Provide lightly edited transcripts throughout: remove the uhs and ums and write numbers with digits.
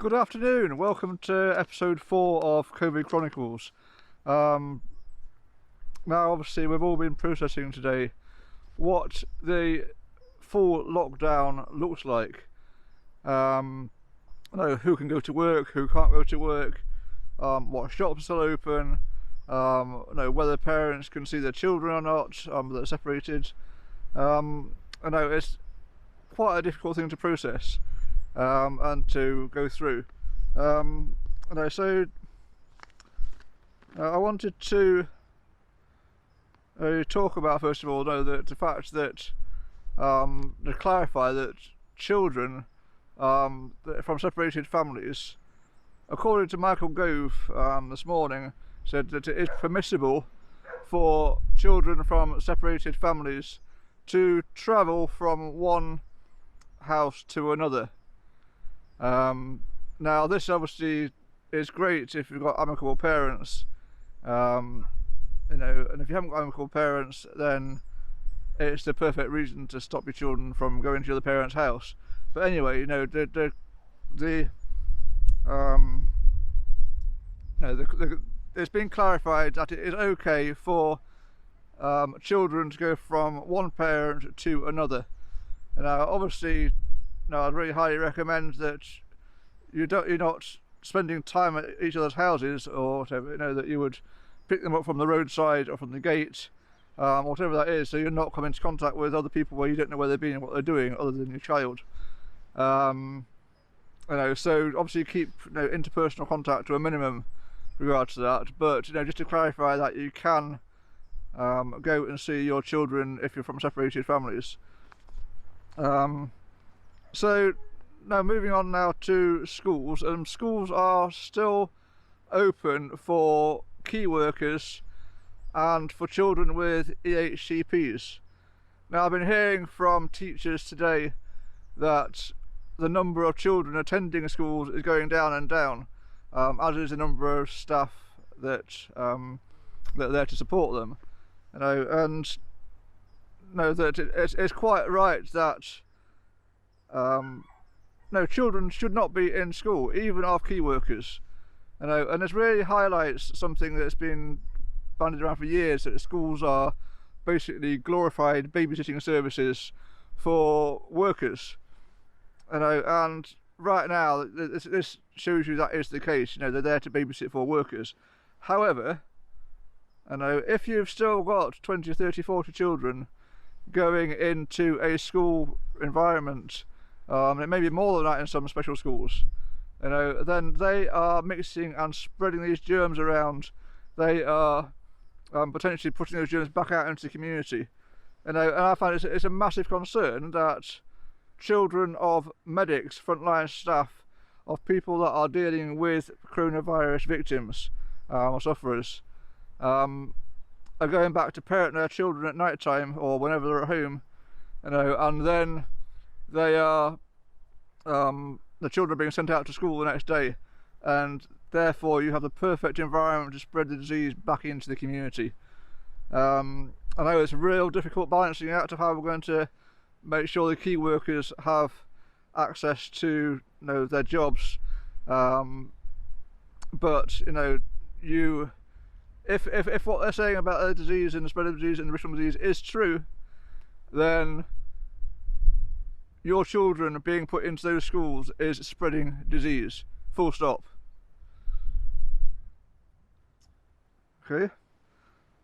Good afternoon, welcome to episode 4 of COVID Chronicles. Now obviously we've all been processing today what the full lockdown looks like. Who can go to work, who can't go to work, what shops are still open, whether parents can see their children or not, that are separated. I know it's quite a difficult thing to process and to go through. I wanted to talk about, first of all, the fact that to clarify that children from separated families, according to Michael Gove this morning, said that it is permissible for children from separated families to travel from one house to another. Now this obviously is great if you've got amicable parents, and if you haven't got amicable parents, then it's the perfect reason to stop your children from going to the other parent's house. But anyway, it's been clarified that it is okay for children to go from one parent to another. Now obviously, I'd really highly recommend that you're not spending time at each other's houses or whatever, that you would pick them up from the roadside or from the gate, whatever that is, so you're not coming into contact with other people where you don't know where they've been and what they're doing other than your child. So obviously keep interpersonal contact to a minimum with regards to that, but just to clarify that you can go and see your children if you're from separated families. So now moving on now to schools. Schools are still open for key workers and for children with EHCPs. Now I've been hearing from teachers today that the number of children attending schools is going down and down, as is the number of staff that are there to support them. It's quite right that children should not be in school, even of key workers. And this really highlights something that's been bandied around for years, that schools are basically glorified babysitting services for workers. And right now this shows you that is the case. They're there to babysit for workers. However, if you've still got 20, 30, 40 children going into a school environment, it may be more than that in some special schools, then they are mixing and spreading these germs around. They are potentially putting those germs back out into the community. And I find it's a massive concern that children of medics, frontline staff, of people that are dealing with coronavirus victims or sufferers, are going back to parent their children at night time or whenever they're at home, and then they are the children are being sent out to school the next day, and therefore you have the perfect environment to spread the disease back into the community. I know it's a real difficult balancing act of how we're going to make sure the key workers have access to their jobs, but if what they're saying about the disease and the spread of disease and the risk of disease is true, then your children being put into those schools is spreading disease, full stop. Okay,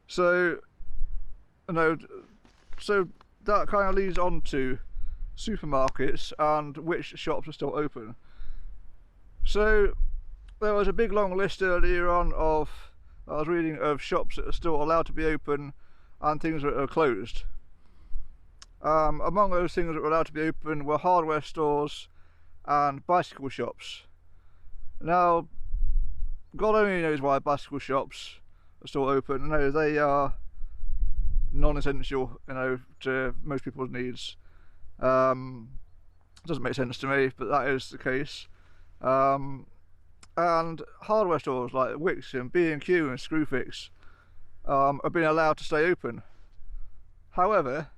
so that kind of leads on to supermarkets and which shops are still open. So there was a big long list earlier on I was reading of shops that are still allowed to be open and things that are closed. Among those things that were allowed to be open were hardware stores and bicycle shops. Now, God only knows why bicycle shops are still open. They are non-essential, to most people's needs. Doesn't make sense to me, but that is the case. And hardware stores like Wickes and B&Q and Screwfix are being allowed to stay open. However,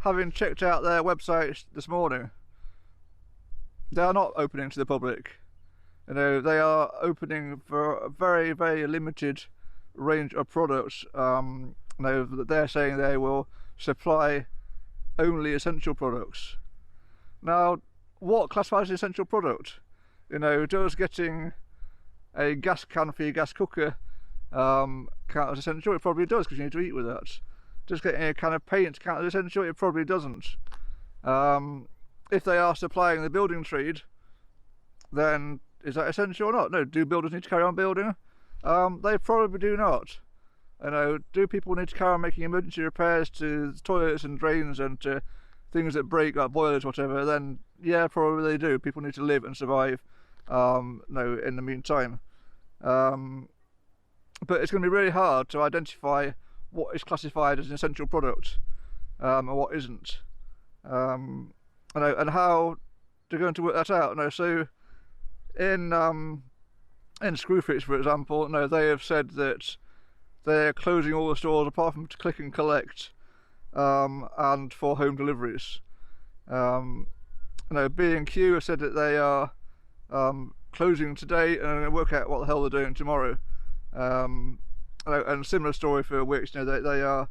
having checked out their website this morning, they are not opening to the public. You know, they are opening for a very, very limited range of products. You know, they're saying they will supply only essential products. Now, what classifies as an essential product? You know, does getting a gas can for your gas cooker count as essential? It probably does, because you need to eat with that. Does getting a can of paint count as essential? It probably doesn't. If they are supplying the building trade, then is that essential or not? No. Do builders need to carry on building? They probably do not. You know, do people need to carry on making emergency repairs to toilets and drains and to things that break, like boilers, whatever? Then yeah, probably they do. People need to live and survive. No, in the meantime. But it's going to be really hard to identify what is classified as an essential product and what isn't. And how they're going to work that out. No, so in Screwfix, for example, no, they have said that they're closing all the stores apart from to click and collect and for home deliveries. B&Q have said that they are closing today and going to work out what the hell they're doing tomorrow. And similar story for Wickes. You know, they are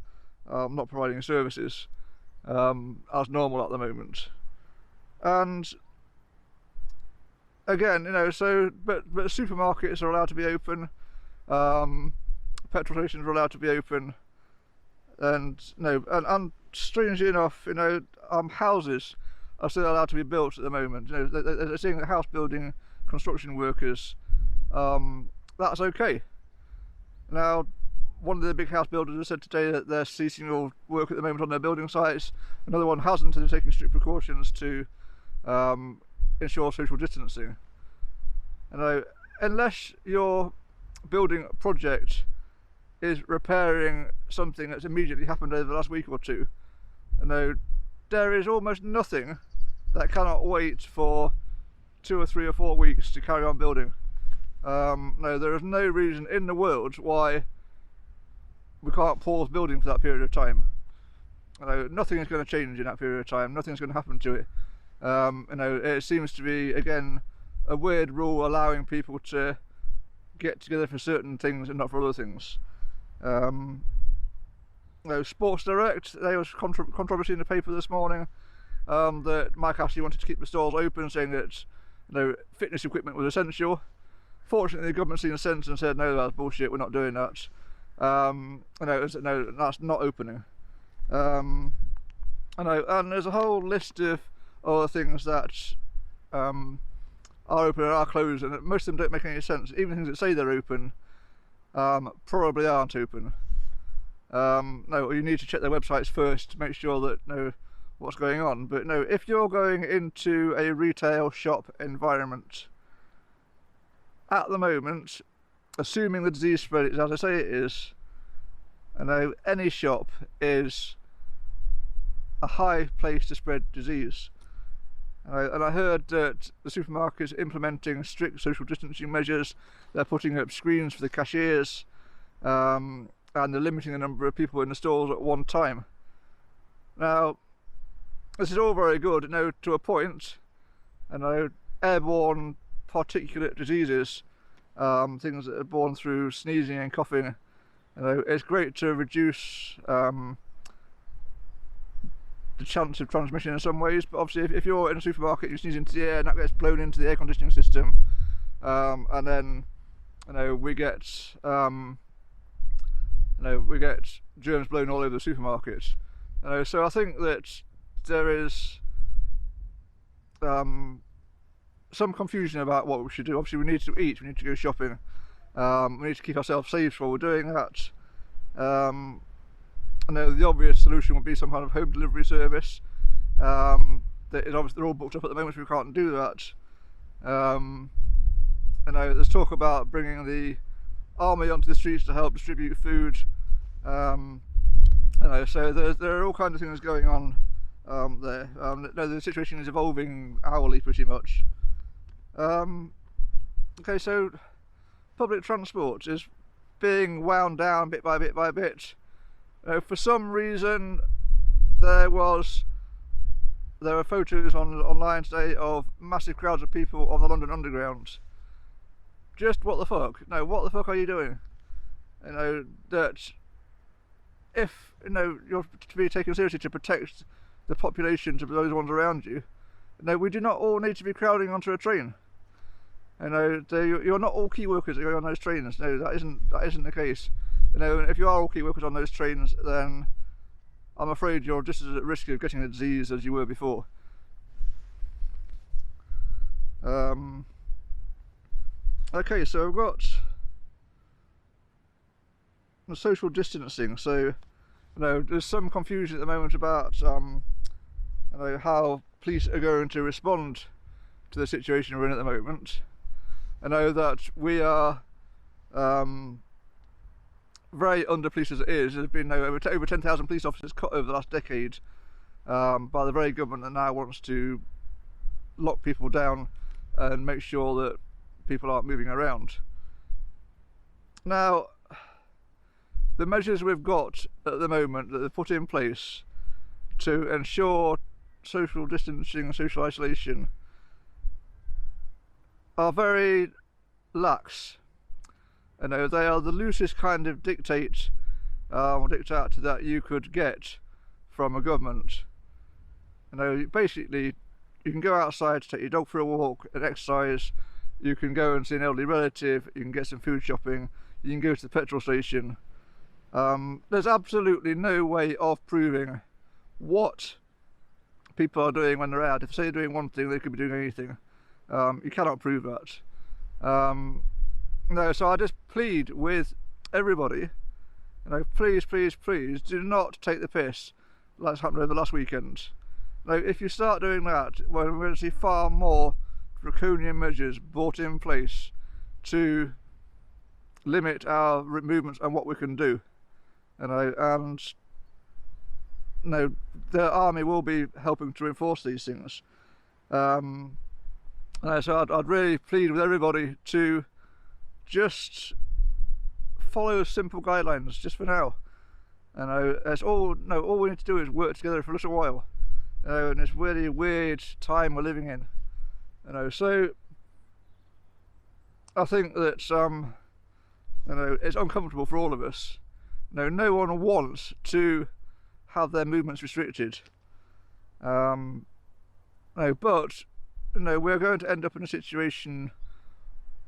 not providing services as normal at the moment. And again, you know, so but supermarkets are allowed to be open, petrol stations are allowed to be open, and strangely enough, you know, houses are still allowed to be built at the moment. You know, they're seeing the house building construction workers. That's okay. Now, one of the big house builders has said today that they're ceasing all work at the moment on their building sites. Another one hasn't, and they're taking strict precautions to ensure social distancing. You know, unless your building project is repairing something that's immediately happened over the last week or two, you know, there is almost nothing that cannot wait for 2 or 3 or 4 weeks to carry on building. No, there is no reason in the world why we can't pause building for that period of time. You know, nothing is going to change in that period of time. Nothing's going to happen to it. You know, it seems to be, again, a weird rule allowing people to get together for certain things and not for other things. You know, Sports Direct, there was controversy in the paper this morning that Mike Ashley wanted to keep the stores open, saying that, you know, fitness equipment was essential. Fortunately, the government seen sense and said, no, that's bullshit, we're not doing that. No, that's not opening. And there's a whole list of other things that are open and are closed, and most of them don't make any sense. Even things that say they're open probably aren't open. No, you need to check their websites first to make sure that know what's going on. But no, if you're going into a retail shop environment at the moment, assuming the disease spread is as I say it is, I know any shop is a high place to spread disease. And I heard that the supermarkets are implementing strict social distancing measures. They're putting up screens for the cashiers, and they're limiting the number of people in the stores at one time. Now, this is all very good, you know, to a point. I know airborne particulate diseases, things that are born through sneezing and coughing, you know, it's great to reduce the chance of transmission in some ways. But obviously, if you're in a supermarket, you sneeze into the air and that gets blown into the air conditioning system, and then, you know, we get germs blown all over the supermarket. You know, so I think that there is some confusion about what we should do. Obviously, we need to eat, we need to go shopping, we need to keep ourselves safe while we're doing that. I know the obvious solution would be some kind of home delivery service. That is obviously, they're all booked up at the moment, so we can't do that. I know there's talk about bringing the army onto the streets to help distribute food. You know, so there are all kinds of things going on there. No, the situation is evolving hourly, pretty much. Okay, so public transport is being wound down bit by bit by bit. For some reason, there were photos online today of massive crowds of people on the London Underground. just what the fuck? No, what the fuck are you doing? You know, that if, you know, you're to be taken seriously to protect the population, to those ones around you, no, we do not all need to be crowding onto a train. You know, you're not all key workers that go on those trains. No, that isn't the case. You know, if you are all key workers on those trains, then I'm afraid you're just as at risk of getting a disease as you were before. Okay, so I've got the social distancing. So, you know, there's some confusion at the moment about you know, how police are going to respond to the situation we're in at the moment. I know that we are very under-policed as it is. There's been over 10,000 police officers cut over the last decade by the very government that now wants to lock people down and make sure that people aren't moving around. Now, the measures we've got at the moment that they've put in place to ensure social distancing and social isolation are very lax. You know, they are the loosest kind of dictate or diktat that you could get from a government. You know, basically, you can go outside to take your dog for a walk and exercise, you can go and see an elderly relative, you can get some food shopping, you can go to the petrol station. There's absolutely no way of proving what people are doing when they're out. If they're doing one thing, they could be doing anything. You cannot prove that. No, so I just plead with everybody, you know, please, please, please do not take the piss like happened over the last weekend. Now, if you start doing that, well, we're going to see far more draconian measures brought in place to limit our movements and what we can do. You know, and you know, the army will be helping to enforce these things. So I'd really plead with everybody to just follow simple guidelines just for now. You know, it's all we need to do is work together for a little while. You know, in this really weird time we're living in. You know, so I think that you know, it's uncomfortable for all of us. You know, no one wants to have their movements restricted. No, but you know, we're going to end up in a situation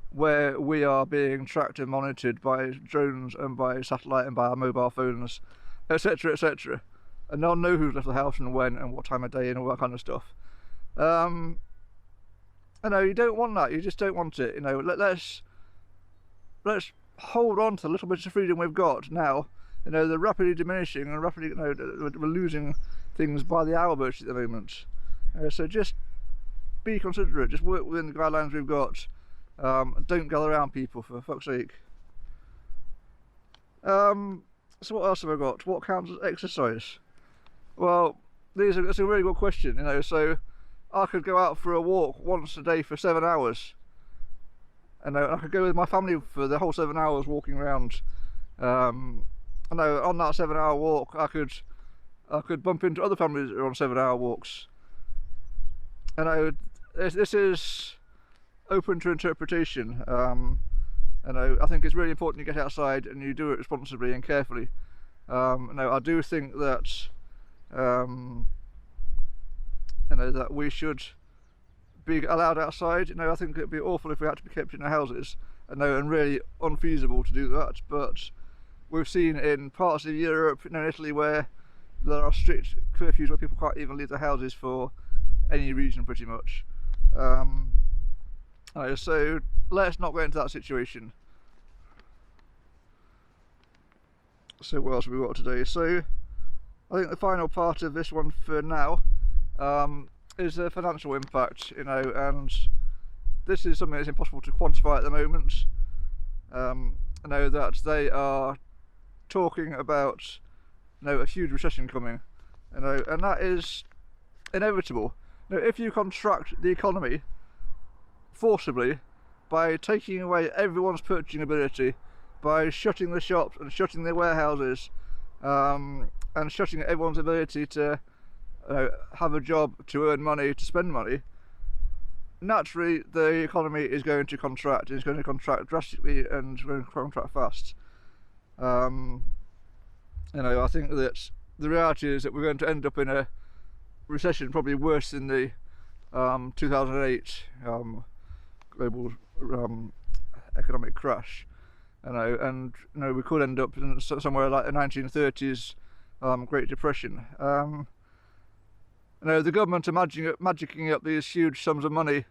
where we are being tracked and monitored by drones and by satellite and by our mobile phones, etc., etc. And they'll know who's left the house and when and what time of day and all that kind of stuff. You know, you don't want that. You just don't want it. You know, let's hold on to the little bits of freedom we've got now. You know, they're rapidly diminishing and rapidly, you know, we're losing things by the hour virtually at the moment. So just be considerate. Just work within the guidelines we've got. Don't gather around people, for fuck's sake. So what else have I got? What counts as exercise? Well, that's a really good question. You know, so I could go out for a walk once a day for 7 hours. And I could go with my family for the whole 7 hours walking around. I know on that 7 hour walk I could bump into other families that are on 7 hour walks. I know this is open to interpretation. I think it's really important you get outside and you do it responsibly and carefully. I do think that that we should be allowed outside. I think it'd be awful if we had to be kept in our houses. And really unfeasible to do that. But we've seen in parts of Europe, in Italy, where there are strict curfews where people can't even leave their houses for any reason, pretty much. So let's not get into that situation. So what else have we got today? So I think the final part of this one for now is the financial impact, and this is something that's impossible to quantify at the moment. I know that they are talking about a huge recession coming, and that is inevitable. If you contract the economy forcibly by taking away everyone's purchasing ability, by shutting the shops and shutting the warehouses, and shutting everyone's ability to have a job, to earn money, to spend money, naturally the economy is going to contract. It's going to contract drastically and going to contract fast. I think that the reality is that we're going to end up in a recession probably worse than the 2008 global economic crash. And we could end up in somewhere like the 1930s Great Depression. The government are magicking up these huge sums of money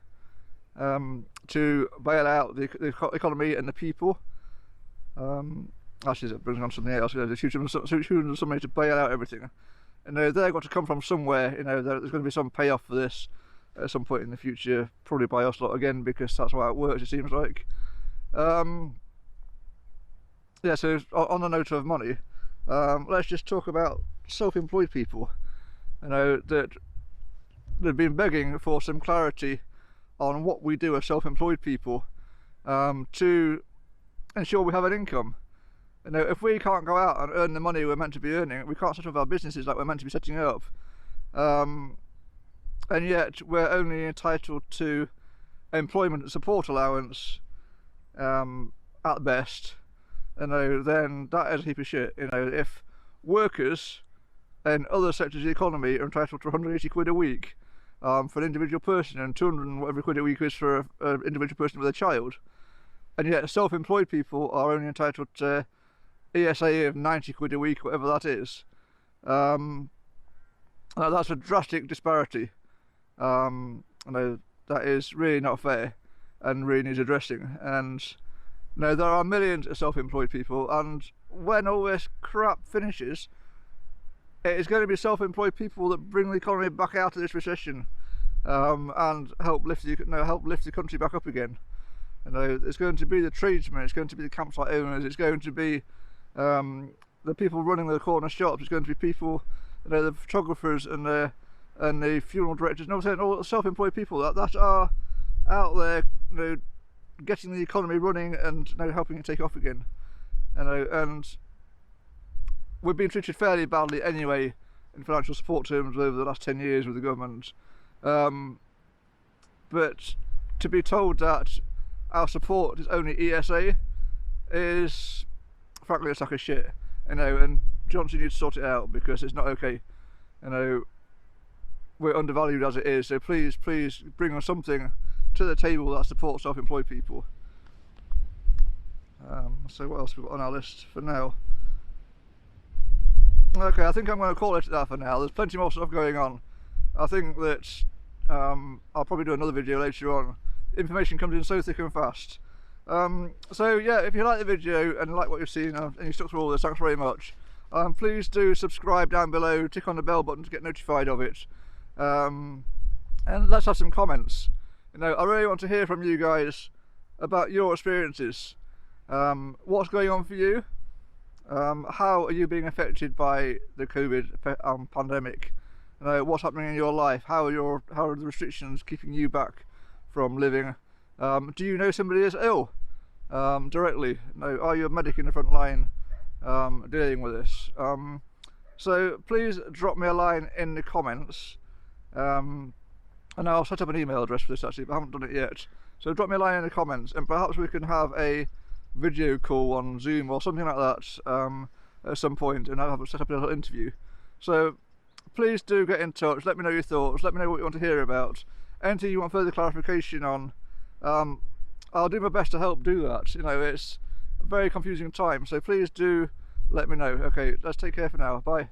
to bail out the economy and the people. Actually, that brings on something else. There's huge sums of money to bail out everything, and they've got to come from somewhere. There's going to be some payoff for this at some point in the future, probably by us lot again, because that's how it works. It seems like. So on the note of money, let's just talk about self-employed people. That they've been begging for some clarity on what we do as self-employed people to ensure we have an income. If we can't go out and earn the money we're meant to be earning, we can't set up our businesses like we're meant to be setting up, and yet we're only entitled to employment support allowance at best, then that is a heap of shit. If workers and other sectors of the economy are entitled to 180 quid a week for an individual person, and 200 and whatever quid a week is for an individual person with a child, and yet self-employed people are only entitled to ESA of 90 quid a week, whatever that is. That's a drastic disparity. That is really not fair and really needs addressing. And there are millions of self-employed people, and when all this crap finishes, it is going to be self-employed people that bring the economy back out of this recession, and help lift the country back up again. It's going to be the tradesmen, it's going to be the campsite owners, it's going to be the people running the corner shops, it's going to be people, the photographers and the funeral directors, all the self-employed people that are out there, getting the economy running and helping it take off again. And we've been treated fairly badly anyway in financial support terms over the last 10 years with the government. But to be told that our support is only ESA is frankly a sack of shit. And Johnson needs to sort it out, because it's not okay. We're undervalued as it is, so please bring us something to the table that supports self-employed people. So what else have we got on our list for now? Okay, I think I'm going to call it that for now. There's plenty more stuff going on. I think that I'll probably do another video later on. Information comes in so thick and fast. So yeah, if you like the video and like what you've seen and you stuck through all this, thanks very much. Please do subscribe down below, tick on the bell button to get notified of it. And let's have some comments. I really want to hear from you guys about your experiences. What's going on for you? How are you being affected by the COVID pandemic? What's happening in your life? How are the restrictions keeping you back from living? Do you know somebody that's ill directly? Are you a medic in the front line dealing with this? So please drop me a line in the comments, and I'll set up an email address for this actually, but I haven't done it yet. So drop me a line in the comments, and perhaps we can have a video call on Zoom or something like that at some point, and I'll have set up a little interview. So please do get in touch, let me know your thoughts, let me know what you want to hear about, anything you want further clarification on. I'll do my best to help do that. It's a very confusing time, so please do let me know. Okay, let's take care for now. Bye.